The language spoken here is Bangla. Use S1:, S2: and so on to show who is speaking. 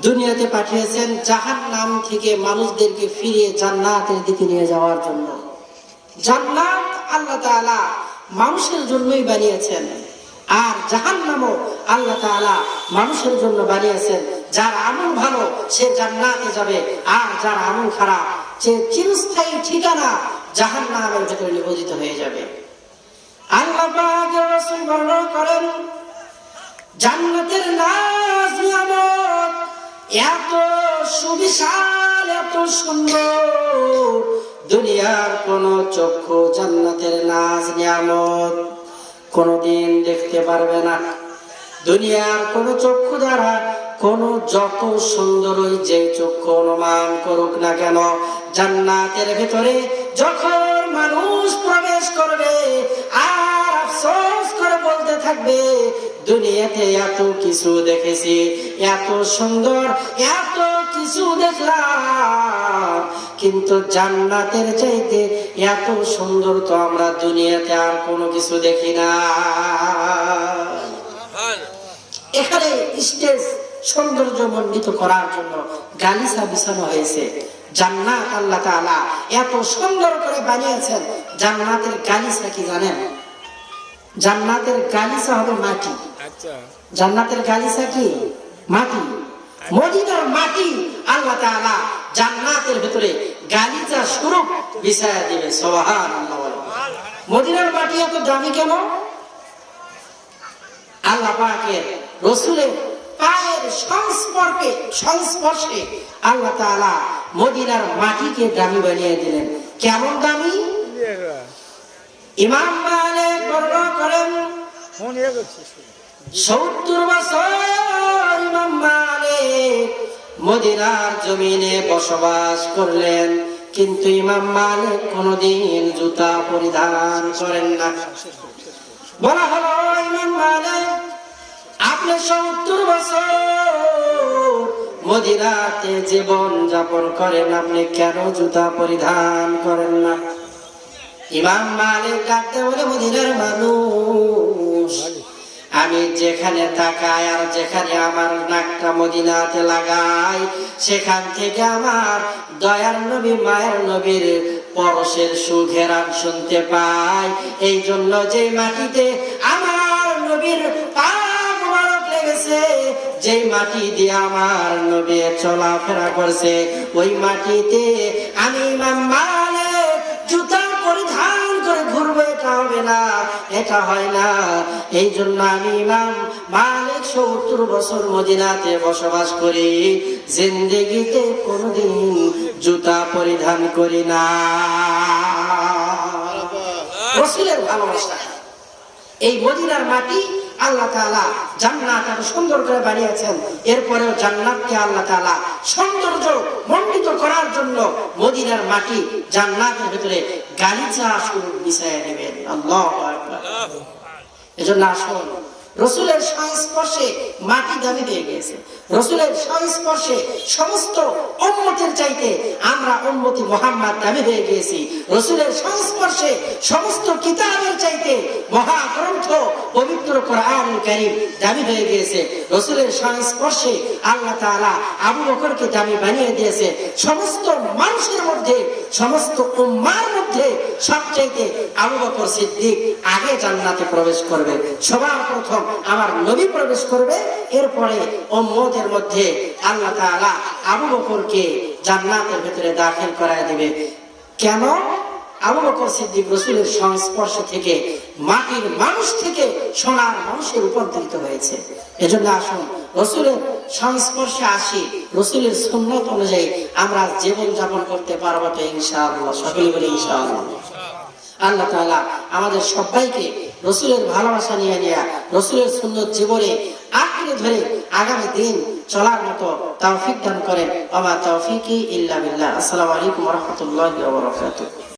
S1: দুনিয়াতে পাঠিয়েছেন জাহান্নাম থেকে মানুষদেরকে ফিরিয়ে জান্নাতের দিকে নিয়ে যাওয়ার জন্য। জান্নাত আল্লাহ তাআলা মানুষের জন্যই বানিয়েছেন, আর জাহান্নামও আল্লাহ তাআলা মানুষের জন্য বানিয়েছেন। যার আমল ভালো সে জান্নাতে যাবে, আর যার আমল খারাপ সে চিরস্থায়ী ঠিকানা জাহান্নামের ভিতরে নিয়োজিত হয়ে যাবে। আল্লাহ পাকের রাসূল বর্ণনা করেন, জান্নাতের নাজ নিয়ামত এত সুবিশাল, এত সুন্দর, দুনিয়ার কোন চক্ষু জান্নাতের নাজ নিয়ামত কোনদিন দেখতে পারবে না। দুনিয়ার কোন চক্ষু দ্বারা কোন যত সুন্দর যে চক্ষু অনুমান করুক না কেন, জান্নাতের ভিতরে যখন মানুষ প্রবেশ করবে আর আফসোস করে বলতে থাকবে, দুনিয়াতে এত কিছু দেখেছি, এত সুন্দর, এত কিছু দেখলাম, কিন্তু জান্নাতের চাইতে এত সুন্দর তো আমরা দুনিয়াতে আর কোনো কিছু দেখি না। এখানে স্টেজ সৌন্দর্য মণ্ডিত করার জন্য গালিচা বিছানো হয়েছে। জান্নাত আল্লাহ তাআলা এত সুন্দর করে বানিয়েছেন। জান্নাতের গালিচা কি জানেন? জান্নাতের গালিচা হবে মাটি। জান্নাতের গালিচা কি? মাটি। মদিনার মাটি আল্লাহ তাআলা জান্নাতের ভিতরে গালিচা স্বরূপ বিছায়া দিবে। সুবহানাল্লাহ। মদিনার মাটি এত দামি কেন? আল্লাহ পাকের রাসূলের পায়ের সংস্পর্শে আল্লাহ তাআলা মদিনার মাটিকে দামি বানিয়ে দিলেন। কেমন দামি? ইমাম মালিক বর্ণনা করেন, 70 বছর ইমাম মালিক মদিনার জমিনে বসবাস করলেন, কিন্তু ইমাম মালিক কোনদিন জুতা পরিধান করেন না। বলা হলো, ইমাম মালিক আপনি 70 বছর মদিনাতে জীবন যাপন করেন, আপনি কেন জুতা পরিধান করেন না? ইমাম মালিক ডাকতে বলে, মদিনার মানুষ, আমি যেখানে তাকাই আর যেখানে আমার নাকটা মদিনাতে লাগাই, সেখান থেকে আমার দয়ার নবী মায়ের নবীর পরশের সুঘেরান শুনতে পাই। এই জন্য যে মাটিতে আমার নবীর পা মুবারক লেগেছে, যে মাটি দিয়ে আমার নবী চলাফেরা করছে, ওই মাটিতে আমি ইমাম মালিক জুতা পরিধান করে ঘুরবো, এটা হবে না, এটা হয় না। এই জন্য আমি ইমাম মালিক 70 বছর মদিনাতে বসবাস করি, জিন্দেগিতে কোনদিন জুতা পরিধান করি না। রাসূলের ভালোবাসা। এই মদিনার মাটি আল্লাহ তাআলা জান্নাত এত সুন্দর করে বানিয়েছেন। এরপরেও জান্নাতকে আল্লাহ তাআলা সৌন্দর্য মণ্ডিত করার জন্য মদিনার মাটি জান্নাতের ভিতরে গালিচা স্বরূপ বিছায়া দিবেন। আল্লাহু আকবার। এজন্য আসুন, রাসূলের সংস্পর্শে মাটি দামি হয়ে গেছে। রাসূলের সংস্পর্শে সমস্ত উম্মতের চাইতে আমরা উম্মতি মুহাম্মদ দামি হয়ে গেছি। রাসূলের সংস্পর্শে সমস্ত কিতাবের চাইতে মহাগ্রন্থ পবিত্র কোরআনুল কারীম দামি হয়ে গিয়েছে। রাসূলের সংস্পর্শে আল্লাহ তাআলা আবু বকরকে দামি বানিয়ে দিয়েছে। সমস্ত মানুষের মধ্যে, সমস্ত উম্মার মধ্যে সবচাইতে আবু বকর সিদ্দিক আগে জান্নাতে প্রবেশ করবে। সবার প্রথম আমার নবী প্রবেশ করবে, এরপরে উম্মতের মধ্যে আল্লাহ তাআলা আবু বকরকে জান্নাতের ভিতরে দাখিল করায় দিবে। কেন? আবু বকর সিদ্দিক রাসূলের সংস্পর্শ থেকে মাটির মানুষ থেকে সোনার মানুষে রূপান্তরিত হয়েছে। এজন্য আসুন রাসূলের সংস্পর্শে আসি, রাসূলের সুন্নাত অনুযায়ী আমরা জীবন যাপন করতে পারবো তো ইনশাআল্লাহ। সকলে বলি ইনশাআল্লাহ। আল্লাহ তাআলা আমাদের সবাইকে রাসূলের ভালোবাসা নিয়ে রাসূলের সুন্নাত জীবনে আঁকড়ে ধরে আগামী দিন চলার মতো তৌফিক দান করেন। ওয়া মা তৌফিকি ইল্লা বিল্লাহ। আসসালামু আলাইকুম ওয়া রাহমাতুল্লাহি ওয়া বারাকাতুহু।